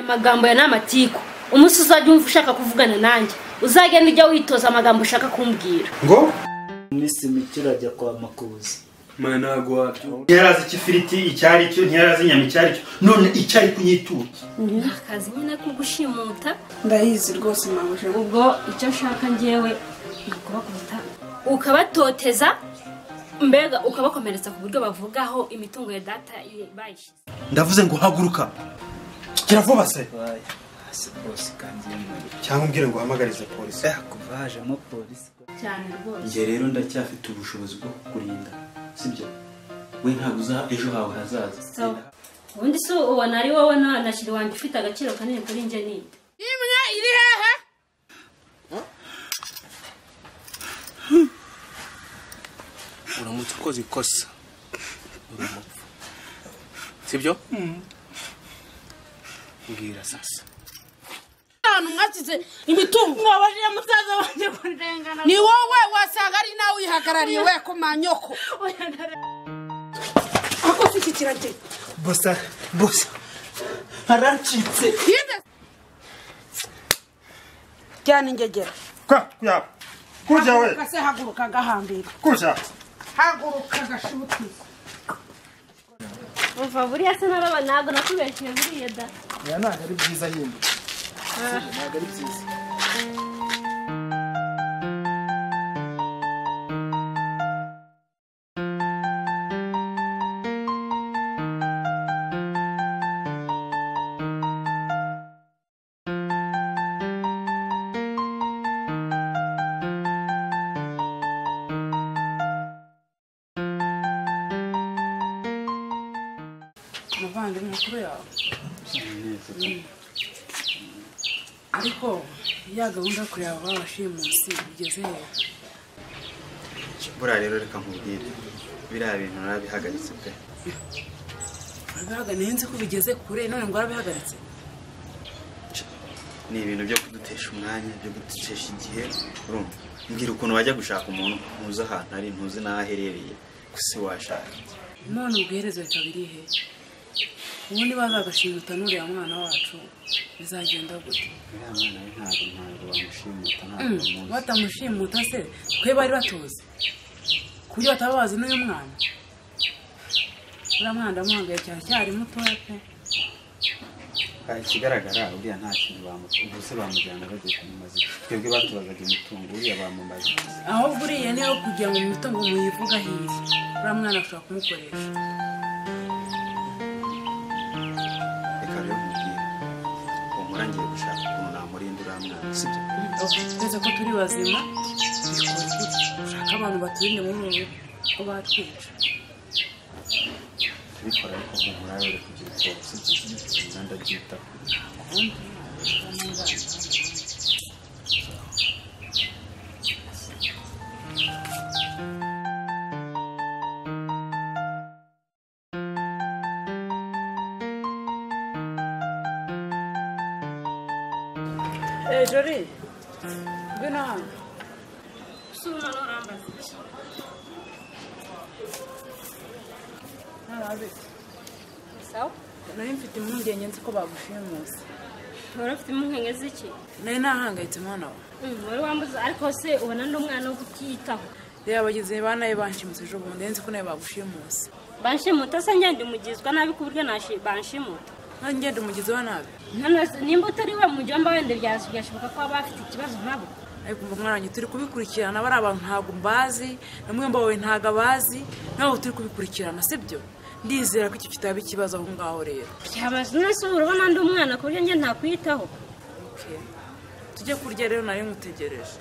magambo ya namatiku umunsi uzajya umva ushaka kuvugana nanjye uzagenda ujya witoza amagambo ushaka kumbwira ngo Misi mikirajya kwa Makuza manago wabyo ntiyarazi ikifiriti icyari cyo ntiyarazi inyama icyari cyo none icyari kunyitura akazi nyine ko gushimuta ndayizi rwose mabuje ubwo icyo nshaka ngewe ukubakubita ukabatoteza mbega ukabakomeretsa ku buryo bavugaho imitungo ya data bayishize. ndavuze ngo haguruka kiravuba se hasi bose kandi cyangwa umbwire ngo uhamagarize polisi kuvaje mo polisi cyane rwose nge rero ndacyafite ubushobozi bwo kukurinda sibyo we ntabwo uza ejo hawe hazaza ubundi se ubona ari wowe nashyira wanjye ufite agaciro kanini kuri nje ninde imwe iri hehe uramutse ukoze ikosa uramupfa sibyo mbwira sasa mwasize imitungo mwabajije musaza wanjye kurengana ni wowe wasanga ari nawe uyihagarariye we ko manyoko ako fikikira nte bosa harancitse cyane ingegera kwa kuja we kase haguruka gahambira kuja haguruka gashuti uva buriya se naraba ntabwo nakubeshyeye buriya da ya ntabwo ari byiza yindi ntabwo ari byiza muvandimwe kuri yawe ariko ya gahunda yo kureba abashimusi bigeze hehe buriya rero reka nkubwire biriya bintu narabihagaritse pe urabihagaritse nzi ko bigeze kure none ngo urabihagaritse ni ibintu byo kudutesha umwanya byo kudutesha igihe urumva mbwira ukuntu wajya gushaka umuntu ntuzi ahantu ari ntuzi n'aho aherereye gusa washaka none ubwihereze kabiri he ubundi bazagashimuta n'uriya mwana wacu bizagenda gute uriya mwana we ntabwo bamushimuta ntabwo batamushimuta se twe bari batuzi ku buryo bataba bazi n'uyu mwana uriya mwana ndamuhangaye cyane cyari mutoya pe ikigaragara uriya nta kintu bamutunga se bamujyana bagiye kumumaza twebwe batubazaga imitungo uriya bamumaze ahubwo uriya niyo kugira ngo mu mitungo muyivuga hirya uriya mwana ashobora kumukoresha reka rero nkubwire umurangiye gushaka ukuntu namurinda uriya mwana sibyo twese ko turi bazima bikora ushaka abantu baturinde muri ubu ko batwica tubikora ariko nk'umura rero kugira ubwoba sibyo ndabyita Jori ngwino hano suma n'urambaza narabe sawa nari mfite impungenge nzi ko bagushimusa urafite impungenge z'iki nari nahangayitse mwana wawe wari wambuze ariko se ubona ndi umwana wo kutiyitaho reba abagizi ba nawe banshimuse ejo bundi nzi ko nawe bagushimusa banshimuta se ngende umugizwa nabi ku buryo banshimuta ngende umugizi wa nabi nimba utari we mujyamba wenda byashoboka ko baba bafite ikibazo nabo ariko umva mwana wanjye turi kubikurikirana bari abantu ntabwo mbazi namwe mbawe ntabwo abazi nawe turi kubikurikirana sibyo ndizera ko iki kitaba ikibazo aho ngaho rero byamaze nese urabona ndi umwana ku buryo njye ntakwitaho tujye kurya rero nari ngutegereje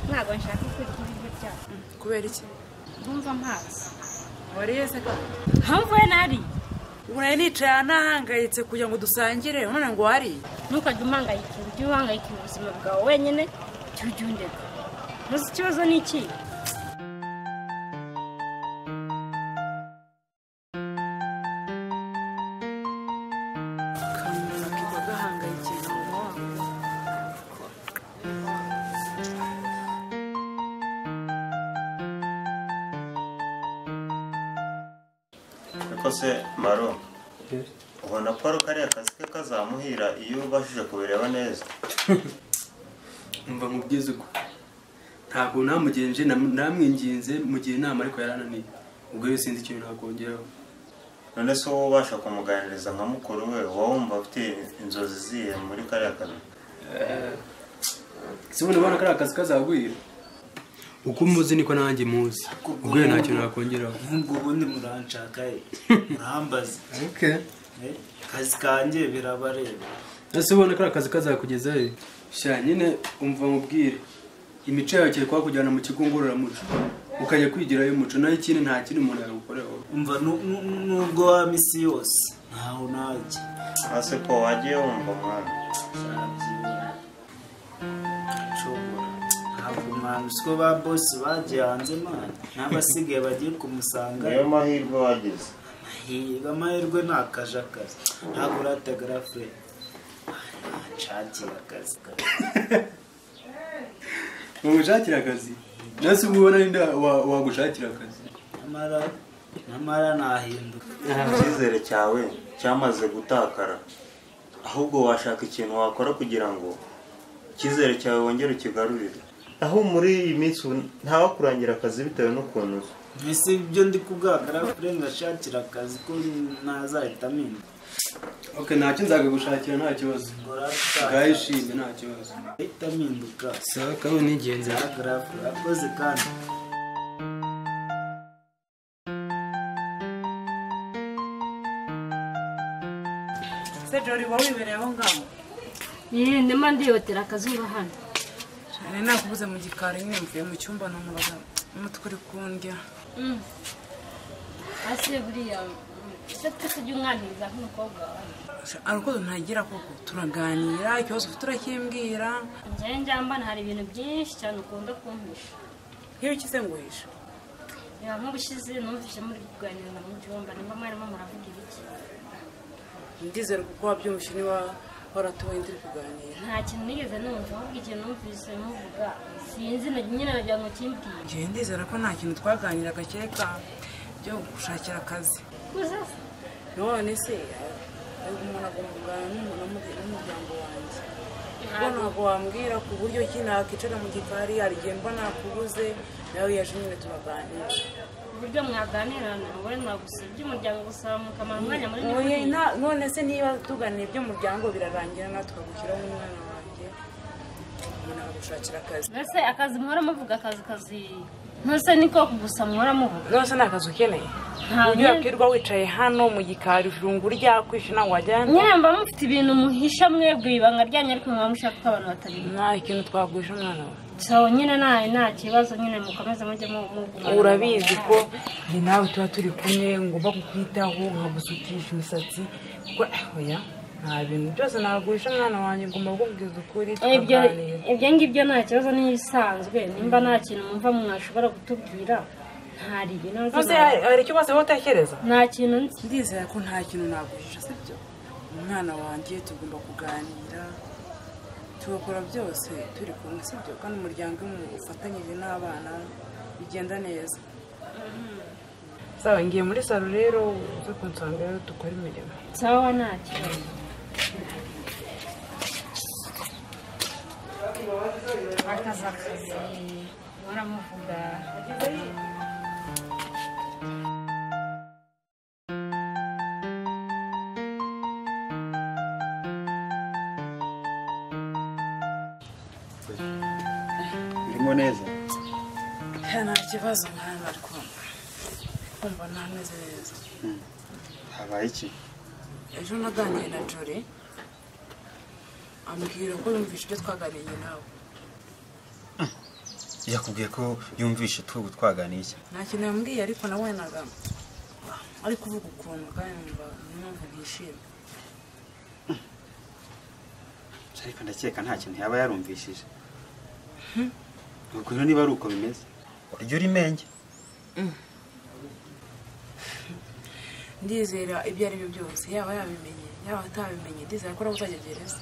ntabwo nshaka kurya ibiryo byawe kubera iki ndumva mpazi wariye se kandi hamvuye nari ubu nari nicaye nahangayitse kugira ngo dusangire none ngo wariye ntukajya umuhangayikira ujye uhangayikira ubuzima bwawe wenyine ujye undeka ntuzi ikibazo ni iki kamuna kiba gahangayikiye na mama wawe ariko se maro ubona Paul kariya kazi ke kazamuhira iyo ubashije kubireba neza. umva mubyize uko ntabwo namugenje namwinginze mu gihe inama ariko yarananiye ubwo yo sinzi ikintu nakongeraho. None se wowe ubasha kumuganiriza nka mukuru we wowe wumva ufite inzozi ziye muri kariya kazi? Sibona bana kariya kazi kazagwira uko umuzi niko nanjye muzi ubwo yo nta kintu nakongeraho. Ngo ubundi muranshaka murambaza kazi kanjye birabareba. Ese ubona kariya kazi kazakugeza he? Sha nyine umva mubwire imico yawe kiri kwa kujyana mu kigo ngororamuco ukajya kwigirayo umuco nayo ikindi nta kintu umuntu yagukoreho. Umva nubwo wa misi yose ntaho najya. Ase ko wagiye wumva mwana? Ntabwo mwana siko ba boss bagiye hanze mwana n'abasigaye bagiye kumusanga. Niyo mahirwe wagize. Amahirwe ni akajakazi ntabwo urategara fure nshakira akazi. Umushakira akazi nase ubona inda wagushakira akazi namara nahinduka. Icyizere cyawe cyamaze gutakara ahubwo washaka ikintu wakora kugira ngo icyizere cyawe wongere ukigarurire. Aho muri iyi minsi ntawakurangira akazi bitewe n'ukuntu uzi. Mbese ibyo ndi kubwagara fure ngashakira akazi ko ntazahita mpinda. Okay ntacyo nzagagushakira nta kibazo ngayishimye nta kibazo ahita mpinduka. sawa kaho nigenze akoze kandi se Jori wowe wibereye aho ngaho ndimo ndiyotera akazi ngo hano cyane nakubuze mu gikari nyine mvuye mu cyumba n'umubaza umutwe uri kundya. ase buriya se tujye umwaniriza nk'umukobwa wawe ariko ntagira koko turaganira ikibazo ufite urakimbwira. njyewe njyambana hari ibintu byinshi cyane ukunda kumpisha. Iyo ukize nguhisha reba nk'ubushize numvise muri kuganira na mujomba nimba mwarimo muravuga ibiki. ndizera kuko wabyumvishe niba waratuwe turi kuganira. nta kintu nigeze numva ahubwo ikintu numvise muvuga sinzi nyine nagira ngo kimbwire. njyewe ndizera ko nta kintu twaganiraga kereka byo gushakira akazi. none se ariko umuntu agomba kuganira n'umuryango wanjye kuko ntabwo wambwira ku buryo ki nakicara mu gikari hari igihe mba nakubuze nawe yaje nyine turaganira. uburyo mwaganirana wowe mwagusaba iby'umuryango gusaba mukamara umwanya munini. none se niba tuganira iby'umuryango birarangira natwe tukagushyiraho umwana wanjye umuntu akagushakira akazi. mbese akazi muhora muvuga akazi ntuse niko gusa muhora muvuga. nose ni akazi ukeneye uburyo wakirwa wicaye hano mu gikari ijungu ryakwishe nawe wajyana nyine mba mufite ibintu muhisha mwebwe ibanga ryanyu ariko muba mushaka ko abantu batabizi. nta ikintu twaguhisha umwana wawe. so nyine nta kibazo nyine mukomeze mujye muguma. urabizi ko njye nawe tuba turi kumwe ngomba kukwitaho nkagusukisha imisatsi kuko oya nta bintu byose naguhisha mwana wanjye ngomba kukubwiza ukuri tukaganira. ibyo ngibyo nta kibazo n'ibisanzwe nimba nta kintu mwumva mwashobora kutubwira ntari ibintu. hari icyo bose wotekereza nta kintu nzi. ndizera ko nta kintu naguhisha sibyo umwana wanjye tugomba kuganira tugakora byose turi kumwe sibyo kandi umuryango ufatanyije n'abana bigenda neza. sawa ngiye muri salo rero uze kunsanga rero dukora imirimo. sawa nta kibazo. akazi waramuvuga. Urimo neza? nta kibazo mwana ari kumva ntameze neza. Habaye iki? ejo naganiriye na Jori ambwira ko yumvishe ibyo twaganiriye nawe. Yakubwiye ko yumvishe twaganiye iki? nta kintu yambwiye ariko nabonaga ari kuvuga ukuntu kandi numva ntishimye. ariko ndakeka nta kintu yaba yarumvishije. ubwo niba ari uko bimeze urya uri menge. ndizera ibyo ari byo byose yaba yabimenye yaba atabimenye ndizera ko uzajya gereza.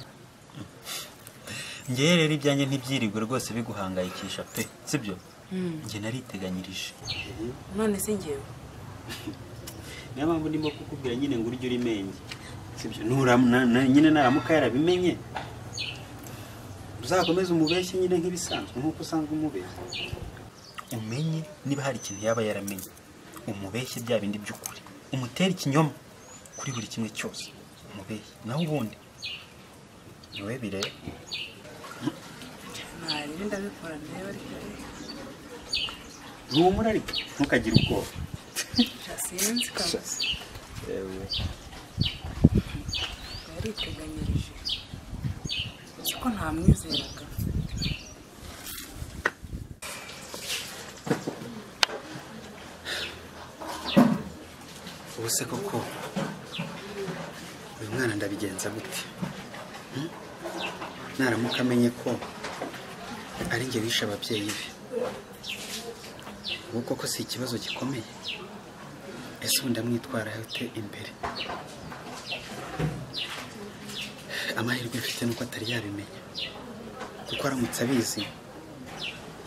njyewe rero ibyanjye ntibyirirwe rwose biguhangayikisha pe sibyo. njye nariteganyirije. none se ngewe niyo mpamvu ndimo kukubwira nyine ngo urye uri menge. sibyo nyine naramuka yarabimenye uzakomeza umubeshye nyine nk'ibisanzwe nk'uko usanzwe umubeshya umenye niba hari ikintu yaba yaramenye umubeshye bya bindi by'ukuri umutera ikinyoma kuri buri kimwe cyose umubeshye naho ubundi niwe bireba ntari ndabikora rero ariko rumura ariko ntukagire ubwoba sinzi kabisa yariteganyirije ko ntamwizeraga ubuse koko uyu mwana ndabigenza gute naramuka amenye ko ari njye wishe ababyeyi be ubu koko si ikibazo gikomeye ese ubu ndamwitwaraho ute imbere amahirwe mfite nuko atari yabimenya kuko aramutse abizi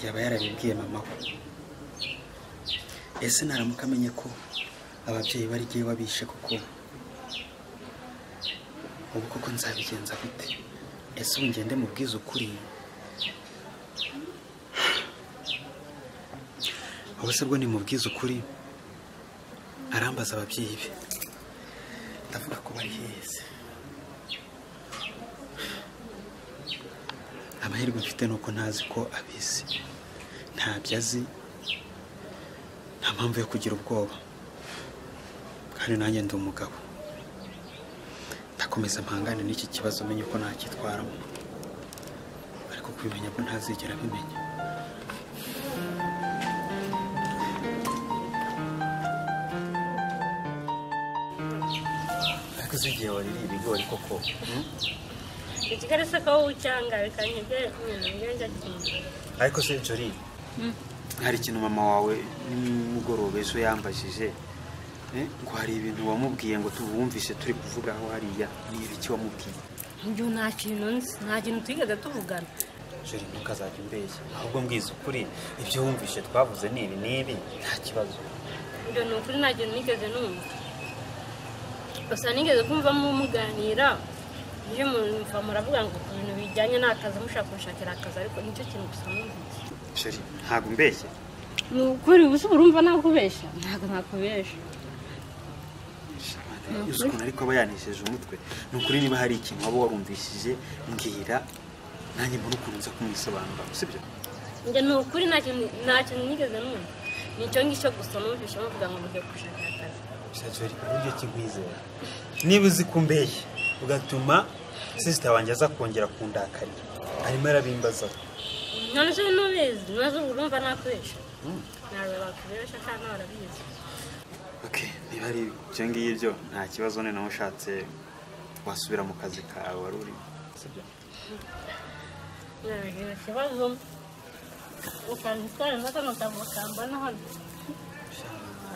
yaba yarabibwiye mama we ese naramuka amenye ko ababyeyi bari giye wabishe koko ubu koko nzabigenza gute ese ubu ngende mubwize ukuri ubuse bwo nimubwize ukuri arambaza ababyeyi be ndavuga ko bari heza amahirwe mfite nuko ntazi ko abizi ntabyo azi nta mpamvu yo kugira ubwoba kandi nanjye ndi umugabo ndakomeza mpangane n'iki kibazo menye ko nakitwaramo ariko kubimenya ko ntazigera abimenya ariko zigiye waririye ibigori koko ikigali se ko ucyanga bikanyege ngenja kintu ariko se Jori hari ikintu mama wawe nimugoroba ejo yambajije ngo hari ibintu wamubwiye ngo tubumvishe turi kuvuga aho hariya ni ibiki wamubwiye njye nta kintu twigeze tuvugana Jori ntukazajya umbeshya ahubwo mbwiza ukuri ibyo wumvishe twavuze ni ibi n'ibi nta kibazo njye ni ukuri nta kintu nigeze numva gusa nigeze kumva muganira iyo mumva muravuga ngo ku bintu bijyanye n'akazi mushaka gushakira akazi ariko nicyo kintu gusa numvise Jori ntabwo mbeshya ni ukuri ubusa urumva nakubeshya ntabwo nakubeshya uzi ukuntu ariko aba yanesheje umutwe ni ukuri niba hari ikintu waba warumvishije mbwira nanjye mbona ukuntu nza kumwisobanura sibyo njye ni ukuri nta kintu nigeze numva nicyo ngicyo gusa numvise muvuga ngo mugiye gushakira akazi Jori uburyo kinkwizera niba uzi kumbeshya ugatuma sister wanjye aza kongera kundakarira arimo arabimbazaho none se nubizi nazo urumva nakubeshya ntabwo bakubeshya kandi barabizi okay niba ari ibyo ngibyo nta kibazo noneho ushatse wasubira mu kazi kawe wari urimo sibyo nta kibazo ukandikora n'akantu kavukamba no hano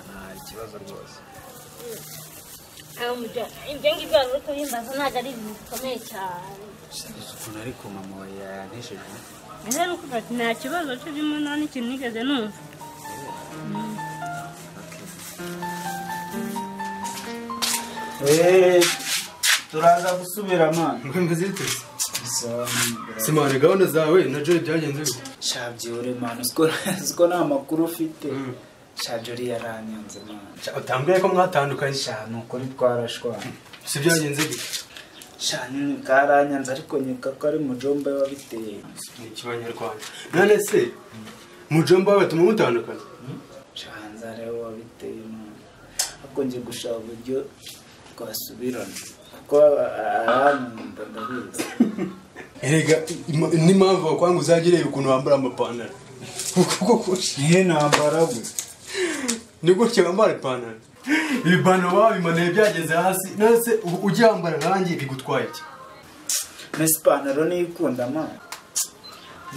nta kibazo rwose ibyo ngibyo wari uri kubimbaza ntabwo ari ibintu bikomeye cyane ukuntu ariko mama we yanesheje mbese ni ukuvuga ati nta kibazo kirimo nta n'ikintu nigeze numva turaza gusubira mwana Ngo ziteze. Simane gahunda zawe na Joy byagenze bite? shabyore mwana uziko nta makuru ufite shajori yaranyanze mwana Utambwiye ko mwatandukanye. sha nukuri twarashwana Si byagenze bite? sha nini karanyanze ariko nyika ko ari mujomba wabiteye Ni ikibanyarwanda. None se mujomba wawe tuma mutandukanye? shanza rero wabiteye mwana ariko nje gushaka uburyo twasubirana kuko arankunda ndabizi Erega n'impamvu bakwanga uzagireye ukuntu wambara amapantaro. Kuko nihe nambara gusa ni gutya wambara ipantaro. Ibipantaro wabimaneye byageze hasi. None se ujya wambara nkanjye bigutwaye iki? nese ipantaro niyikunda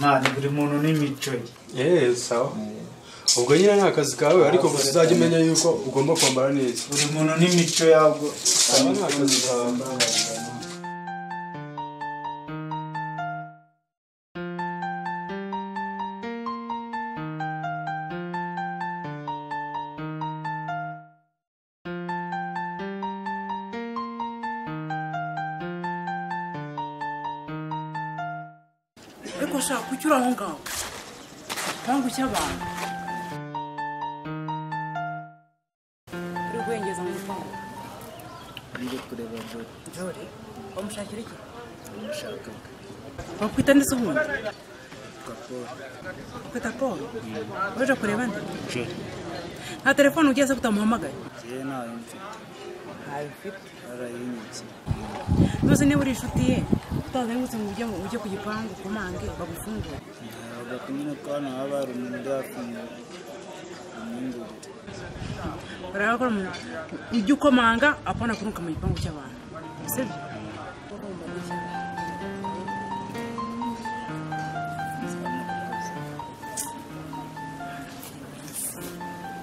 mwana buri muntu n'imico ye Sawa. Ubwo nyine nta kazi kawe ariko gusa uzajya umenya yuko ugomba kwambara neza. buri muntu n'imico yabwo Nta kazi kawe. ariko shaka kuki uri aho ngaho igipangu cy'abantu uri kwengeza mu gipangu Ngiye kureba Jori bamushakira iki Mushaka bakwita ndetse ubundi Kaporo bakwita Paul uje kureba nde Je nta telefone ugeze kutamuhamagaye Je nayo mfite ntayo ufite Arayinyitse ntuzi niba uri inshuti ye utazengutse ngo ujye ku gipangu kumange bagufungure Hagati nyine ko hano haba hari umuntu yafunga imyindurire barakora ujye ukomanga apana kunuka mu gipangu cy'abantu sibyo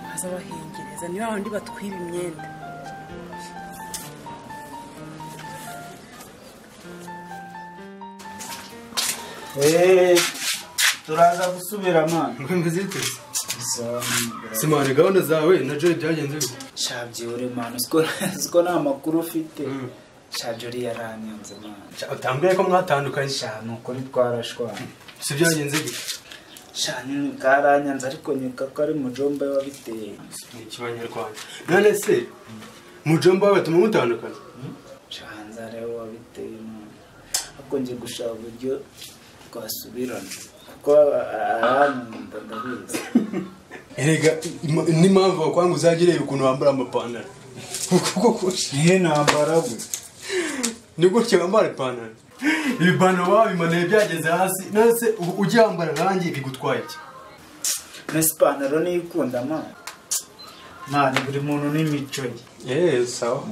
haza bahengereza niba abandi batwiba imyenda turaza gusubira mwana Ngo ziteze. Simane gahunda zawe na Joy byagenze bite? Shabyure mwana uziko nta makuru ufite. Shajori yaranyanze mwana. Utambwiye ko mwatandukanye. Sha nuko ntitwarashwana. Si byagenze bite? Sha nyine bwaranyanze ariko nyika ko ari mujomba wabiteye. Ni ikibanyarwanda. None se mujomba wawe batuma mutandukana? Shanza rero wabiteye mwana. Ako nje gushaka uburyo twasubirana. Kuko arankunda ndabizi. Erega ni mpamvu kwangu uzagireye ukuntu wambara amapantaro. Kuko Nihe nambara gwe. ni gutya wambara ipantaro. Ibipantaro wabimaneye byageze hasi. None se ujyambara nanjye bigutwaye iki? N'ipantaro niyikunda mwana. Mwana buri muntu n'imico ye. Sawa.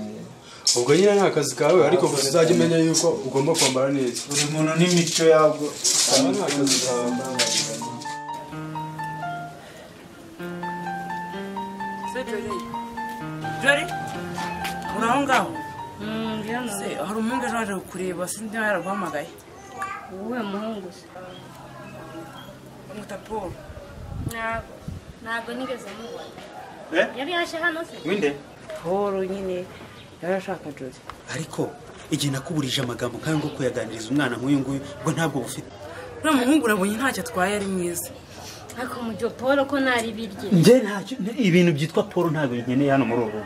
Ubwo nyine ni akazi kawe ariko gusa uzajya umenya yuko ugomba kwambara neza. Buri muntu n'imico yabwo. Sawa ni akazi kawe. Jori uri aho ngaho se hari umuhungu ejo waje kukureba sinzi niba yaraguhamagaye uwuhe muhungu se bamwita Paul ntabwo nigeze mubona yari yaje hano se winde Paul nyine yari ashaka Jori ariko igihe nakuburije amagambo kandi ngo kuyaganiriza umwana nk'uyu nguyu ngo ntabwo bufite uriya muhungu urabonye ntacyo atwaye ari mwiza ariko mujyo Paul ko ntari birye njye ntacyo ibintu byitwa Paul ntabwo nkeneye hano muri uru rugo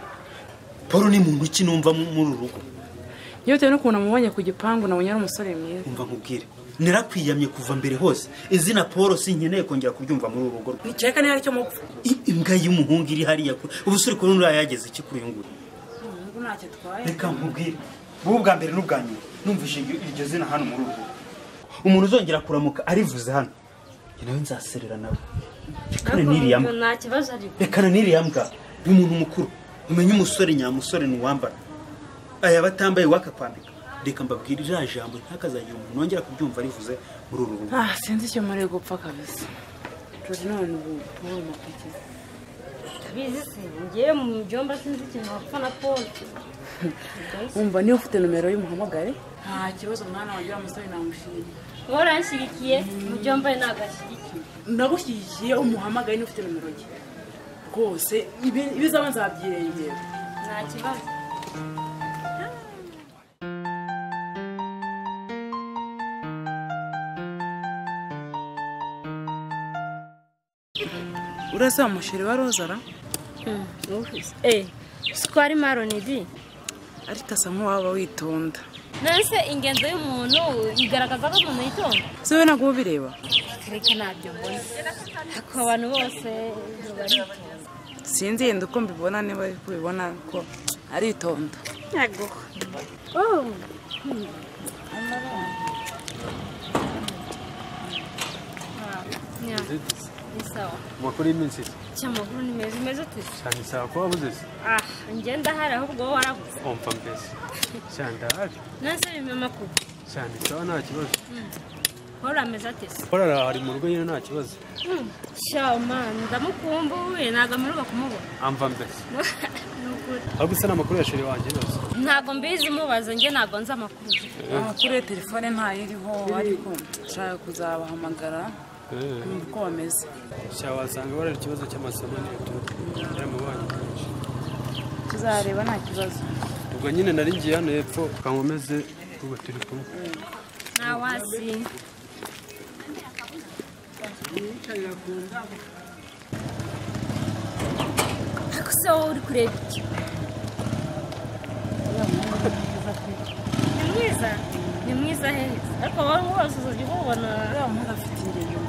Paul ni muntu ki numva muri uru rugo iyo bitewe n'ukuntu amubonye ku gipangu nabonye ari umusore mwiza umva nkubwire narakwiyamye kuva mbere hose izina Paul sinkeneye kongera kubyumva muri uru rugo nikeka niba aricyo mupfa imbwa y'umuhungu iri hariya ubusore kuri nuri yageze iki kuri uyu nguyu umuhungu ntacyo atwaye reka nkubwire ubu bwa mbere n'ubwa nyuma numvise iryo zina hano muri uru rugo umuntu uzongera kuramuka arivuze hano nawe nzaserera nawe nta kibazo ari rekana n'iriya mbwa y'umuntu mukuru umenye umusore nyamusore n'uwambara aya batambaye wakakwambika reka mbabwire iriya jambo ntakazagira umuntu wongera kubyumva rivuze muri uru rugo sinzi icyo muri gupfa kabisa Jori none ubu Paul mapiki bizi se ngiye mu byomba sinzi ikintu wapfa na Paul umva niba ufite nomero y'umuhamagare nta kibazo mwana wanjye wa musore namushimye waranshyigikiye mu byomba ntabwo ashyigikiye ndagushyigikiye umuhamagaye niba ufite nomero ye rwose ibizaba nzabyirengera nta kibazo urasa umusheri wa rozara siko ari maronidi ariko asa nk'uwaba witonda nese ingendo y'umuntu igaragaza ko umuntu yitonda se we ntabwo ubireba reka ntabyo mbona ariko abantu bose baritonda sinzi yenda uko mbibona niba ari kubibona ko aritonda yego ni sawa Makuru y'iminsi cy'amakuru ni meza meza tuzi cyane sawa ko wabuze se. ngenda hari ahubwo wowe warabuze Ompa mbese. Cyane ndahari. nase bimwe amakuru Cyane sawa nta kibazo. Paul ameze ate se Paul ari mu rugo nyine nta kibazo. shama ndamukumbuye ntabwo ameruka kumubona Amva mbese. nukuri Ahubwo se n'amakuru ya sheri wanjye yose. ntabwo mbizi mubaza njye ntabwo nzi amakuru amakuru ya telefone ntayiriho ariko nshaka kuzabahamagara uko bameze wasanga bari ikibazo cy'amasomo y'amubanye tuzareba nta kibazo ubwo nyine nari ngiye hano hepfo kankomeze ubwo turi kumwe ntawasi yicarira ku ndabo. ariko se wowe uri kureba iki ni mwiza heza ariko wowe wose uzajya ubona Uriya muhungu afite ingendo